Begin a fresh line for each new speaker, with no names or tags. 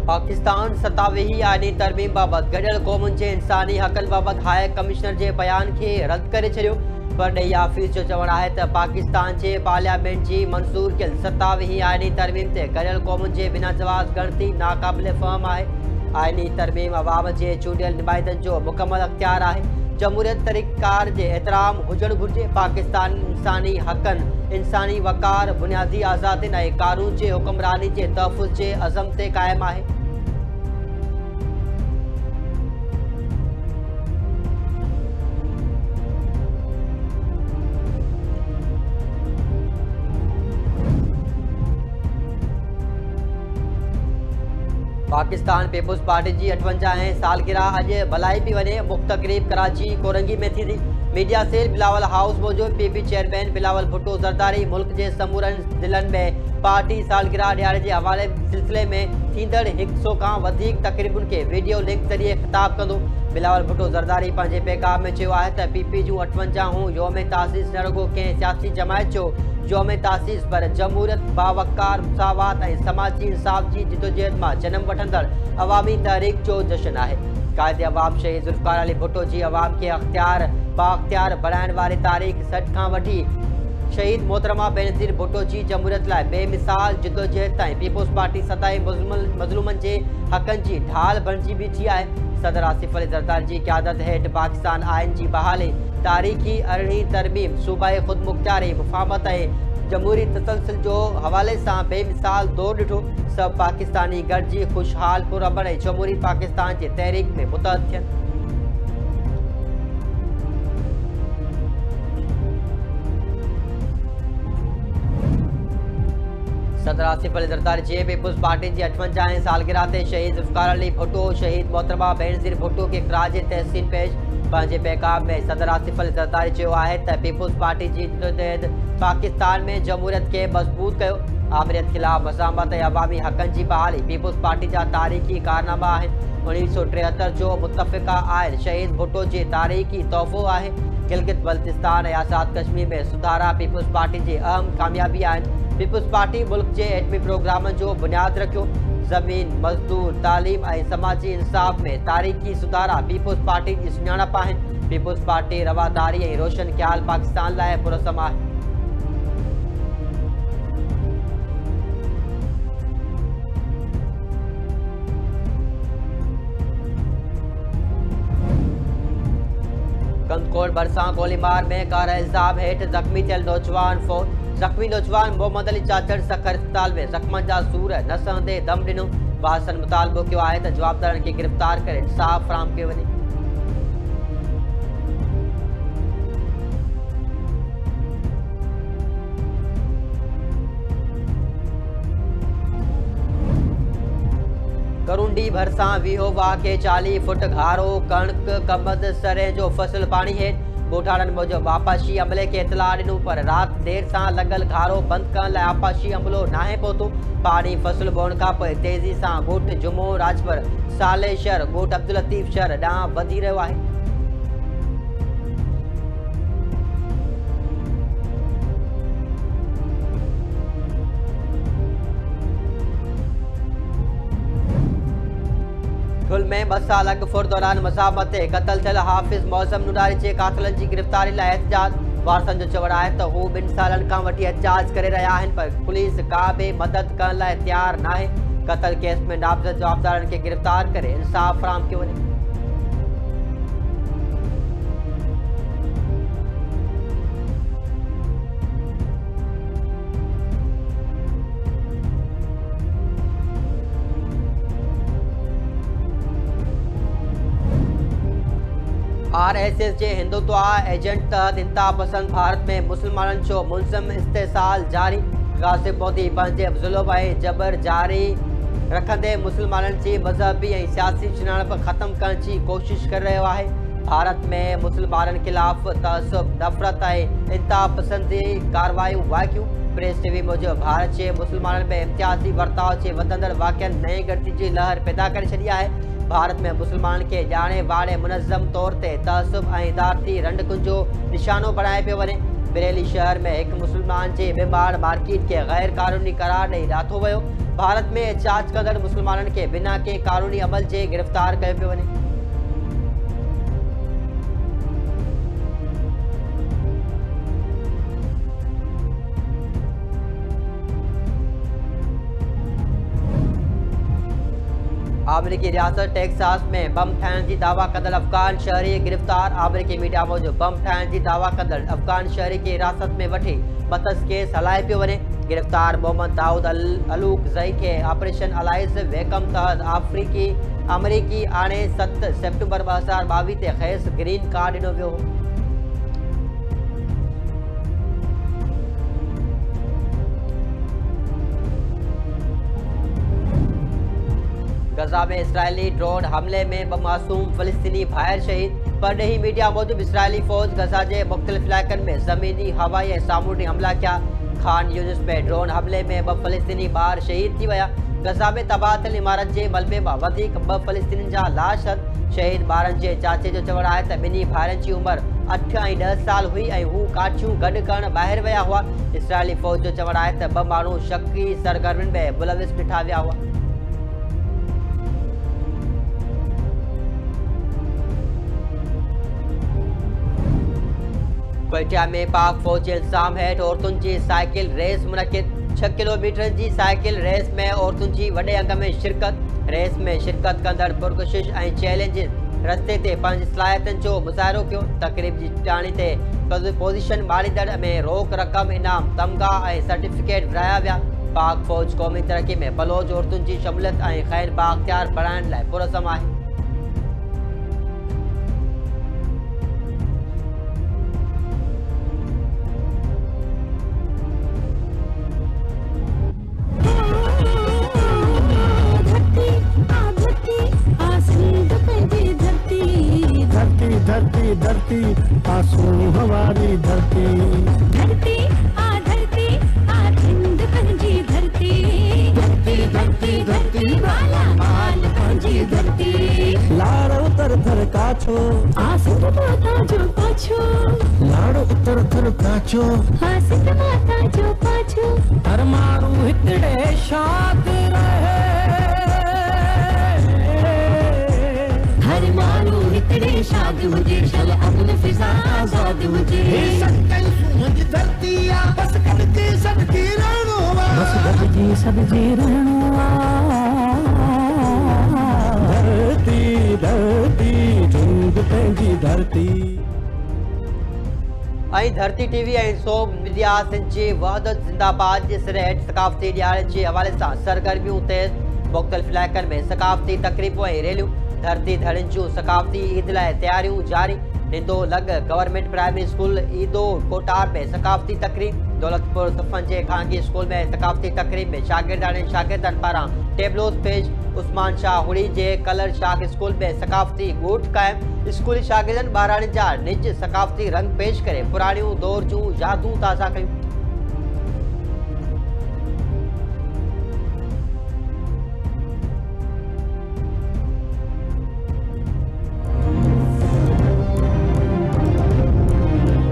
पाकिस्तान सतावीह आईनी तरमीम बाबत गडियल क़ौमुनि जे इंसानी हक़नि बाबत हाई कमिश्नर जे बयान खे रद्द करे छॾियो। परॾेही आफ़ीस जो चवणु आहे त पाकिस्तान जे पार्लियामेंट जी मंज़ूर कयल सतावीह आईनी तरमीम ते गडियल क़ौमुनि जे बिना जवाज़ ॻणती नाक़ाबिल फ़हम आहे। आईनी तरमीम अवाम जे चूंडियल नुमाइंदनि जो मुकमल अख़्तियार आहे। जमहूरियत तरीक़ाकार जे एहतराम हुजणु घुरिजे। पाकिस्तान इंसानी हक़नि, इंसानी वक़ार, बुनियादी आज़ादियुनि ऐं क़ानून जे हुक्मरानी जे तहफ़्फ़ुज़ जे अज़म ते क़ाइमु आहे। पाकिस्तान पीपुल्स पार्टी जी 58 सालगिरह अॼु भलाई पई वञे। मुख्य तक़रीब कराची कोरंगी में थींदी। मीडिया सेल बिलावल हाउस मौजूद पीपी चेयरमैन बिलावल भुट्टो ज़रदारी मुल्क जे समूरनि ज़िलनि में पार्टी सालगिरह ॾियारे जे हवाले सिलसिले में थींदड़ 100 खां वधीक तक़रीबुनि खे वीडियो लिंक ज़रिए ख़िताब कंदो। बिलावल भुट्टो ज़रदारी पंहिंजे पैगाम में चयो आहे त पीपी जूं 58 योम तासीस न रुॻो कंहिं सियासी जमायत जो योम तासीस पर जमहूरियत, बावक़ार, मुसावात ऐं समाजी इंसाफ़ जी जिदोजहद मां जनम वठंदड़ अवामी तहरीक जो जश्न आहे। क़ाइदे अवाम शहीद ज़ुल्फ़िकार अली भुट्टो जी अवाम खे बाअख्तियार बणाइण वारी तारीख़ सॾ खां वठी शहीद मोहतरमा बेनज़ीर भुट्टो जी जमहूरियत लाइ बेमिसाल जिदोजहद ताईं पीपुल्स पार्टी सदाई मज़लूमनि जे हक़नि जी ढाल बणिजी बीठी आहे। सदर आसिफ अली ज़रदारी जी क़यादत हेठि पाकिस्तान आइन जी बहाली, तारीख़ी अरिड़हीं तरमीम, सूबाई ख़ुदमुख़्तियारी, मुफ़ाहमत ऐं जमहूरी तसलसल जो हवाले सां बेमिसाल दौर ॾिठो। सभु पाकिस्तानी गॾिजी ख़ुशहाल, पुरअमन ऐं जमहूरी पाकिस्तान जे तहरीक में मुतहद थियनि। सदर आसिफ अली ज़रदारी जे पीपुल्स पार्टी जी 58 सालगिरह ते शहीद ज़ुल्फ़िकार अली भुट्टो, शहीद मोहतरमा बेनज़ीर भुट्टो खे ख़राज तहसीन पेश। पंहिंजे पैगाम में सदर आसिफ अली ज़रदारी चयो आहे त पीपुल्स पार्टी जी जिदोजहद पाकिस्तान में जमहूरियत खे मज़बूत कयो। आमरीत ख़िलाफ़ मज़ामत ऐं अवामी हक़नि जी बहाली पीपुल्स पार्टी जा तारीख़ी कारनामा आहिनि। 1973 जो मुतफ़िक़ा आइन शहीद भुट्टो जे तारीख़ी तोहफ़ो आहे। गिलगित बल्तिस्तान ऐं आज़ाद कश्मीर में सुधारा पीपुल्स पार्टी जी अहम कामयाबी आहिनि। पीपुल्स पार्टी मुल्क जे एटमी प्रोग्राम जो बुनियाद रखियो। ज़मीन, मज़दूर, तालीम ऐं समाजी इंसाफ़ में तारीख़ी सुधारा पीपुल्स पार्टी जी सुञाणप आहिनि। पीपुल्स पार्टी रवादारी ऐं रोशन ख़्याल पाकिस्तान लाइ पुरसम आहे। कंदकोट भरिसां गोलीमार में कार इल्ज़ाम हेठि ज़ख़्मी थियल नौजवान फौत। ज़ख़्मी नौजवान मोहम्मद अली चाचड़ सखर अस्पताल में ज़ख़्मनि जा सूर न सहंदे दम ॾिनो। वारसनि मुतालबो कयो आहे त जवाबदारनि खे गिरफ़्तार करे इंसाफ़ फ़राहम कयो वञे। करुंडी भरिसां वीहो वाह खे 40 फुट घारो कणक, कमद, सरे जो फसल पाणी हेठि। ॻोठाणनि मूजिबि आपाशी अमले खे इतलाह ॾिनो पर राति देर सां लॻल घारो बंदि करण लाइ आपाशी अमलो नाहे पहुतो। पाणी फसल बोहण खां पोइ तेज़ी सां ॻोठ जुमो राजपुर, साले शहर, ॻोठ अब्दुल लतीफ़ शहर ॾांहुं वधी रहियो आहे। ठुल में 2 साल अॻु फुर दौरान मज़ामत ते क़तल थियल हाफ़िज़ मौज़म नुडारी जे कातिलनि जी गिरफ़्तारी लाइ एहतजाज। वारसनि जो चवणु आहे त हू 2 सालनि खां वठी एहतजाज करे रहिया आहिनि पर पुलिस का बि मदद करण लाइ तयारु नाहे। क़तल केस में नामज़द जवाबदारनि खे गिरफ़्तार करे इंसाफ़ फ़राहम कयो वञे। RSS जे हिंदुत्व एजेंट तहत इंतहा पसंद भारत में मुसलमाननि जो मुनज़म इस्तेसाल जारी। गासिब मोदी पंहिंजे ज़ुल्म ऐं जबर जारी रखंदे मुसलमाननि जी मज़हबी ऐं सियासी सुञाणप ख़त्म करण जी कोशिश करे रहियो आहे। भारत में मुसलमाननि ख़िलाफ़ तअसुब, नफ़रत ऐं इंतहा पसंदी कार्रवायूं वाक़ियूं। प्रेस टीवी मूजिबि भारत जे मुसलमाननि में इम्तियाज़ी वर्ताव जे वधंदड़ वाक़िअनि नई गिणती जी लहर पैदा करे छॾी आहे। भारत में मुसलमाननि खे ॼाणे वाणे मुनज़म तौर ते तअसुब ऐं इदारती रंडकुनि जो निशानो बणाए पियो वञे। बरेली शहर में एक मुसलमान जे बीमार मार्केट के गैर कानूनी करार ॾेई राथो वियो। भारत में जांच कंदड़ मुसलमाननि के बिना के कानूनी अमल जे गिरफ्तार कयो पियो वञे। अमेरिकी रियासत टेक्सास में बम ठाहिण जी दावा कंदड़ अफ़गान शहरी गिरफ़्तार। अमेरिकी मीडिया मूजिब बम ठाहिण जी दावा कंदड़ अफ़गान शहरी खे हिरासत में वठी मथस केस हलाए पियो वञे। गिरफ़्तार मोहम्मद दाऊद अलूक ज़ई खे ऑपरेशन अलाइस वेकम तहत अमरीकी आणे 7 सेप्टेम्बर 2022 ते खेस ग्रीन कार्ड ॾिनो वियो हो। गजा में इसराइली ड्रोन हमले में मासूम फ़लस्तीनी भाइर शहीद। परॾेही मीडिया मूजिब इसराइली फ़ौज गजा जे मुख़्तलिफ़ इलाइक़नि में ज़मीनी, हवाई ऐं सामूंडी हमला किया। खान यूनिस में ड्रोन हमले में 2 फ़लस्तीनी ॿार शहीद थी विया। गजा में तबाह थियल इमारत जे मलबे मां वधीक 2 फ़लस्तीनियुनि जा लाश शहीद ॿारनि जे चाचे जो चवणु आहे त ॿिन्ही भाइरनि जी उमिरि 8 ऐं 10 साल हुई ऐं हू काठियूं गॾु करणु ॿाहिरि विया हुआ। इसराइली फ़ौज जो चवणु आहे त 2 माण्हू शकी सरगर्मियुनि में मुलविस ॾिठा विया हुआ। क्वेटा में पाक फौज जे इल्ज़ाम हेठि औरतुनि जी साइकिल रेस मुनक़िद। 6 किलोमीटर जी साइकिल रेस में औरतुनि जी वॾे अंग में शिरकत। रेस में शिरकत कंदड़ पुरकोशिश ऐं चैलेंजिस रस्ते ते पंहिंजी सलाहियतुनि जो मुज़ाहिरो कयो। तक़रीब जी टाणी ते पोज़ीशन मारींदड़ में रोक रक़म, इनाम, तमगा ऐं सर्टिफिकेट विरहाया विया। पाक फौज क़ौमी तरक़ी में बलोच औरतुनि जी शमूलियत ऐं ख़ैर बाख़्तियार बणाइण लाइ पुरज़म आहे।
धरती धरती आसमां हमारी धरती।
धरती आ हिंद पंहिंजी धरती। धरती धरती धरती वाला माल पंहिंजी धरती।
लाड़ उतर थर काछो
आसित माता जो पाछो।
लाड़ उतर थर काछो
आसित माता जो पाछो।
हर मारू हितड़े शाद रहे।
हर मारू हितड़े शाद हुजे, शल अमन फिजा आज़ाद हुजे।
सकल सूंज धरती आ बस कदके सदके रहणो आ।
बस कदके सदके रहणो आ।
धरती धरती झुंड पंहिंजी धरती।
ऐं धरती टीवी ऐं सोम मीडिया सिंध जी वहदत ज़िंदाबाद जे सिरे हेठि सक़ाफ़ती ॾियारे जे हवाले सां सरगर्मियूं तेज़। मुख़्तलिफ़ इलाइक़नि में सक़ाफ़ती तक़रीबूं ऐं रैलियूं। धरती धड़नि जूं सक़ाफ़ती ईद लाइ तयारियूं जारी। निंदो लॻ गवर्नमेंट प्राइमरी स्कूल ईदो कोटार में सक़ाफ़ती तक़रीब। दौलतपुर सफ़न जे ख़ानगी स्कूल में सक़ाफ़ती तक़रीब में शागिर्दनि पारां टेबलोस पेश। उस्मान शाह हुड़ी जे कलर शाह स्कूल में सक़ाफ़ती ॻोठ क़ाइमु। स्कूली शागिर्दनि ॿाराणी जा निज सक़ाफ़ती रंग पेश करे पुराणियूं दौर जूं यादूं ताज़ा कयूं।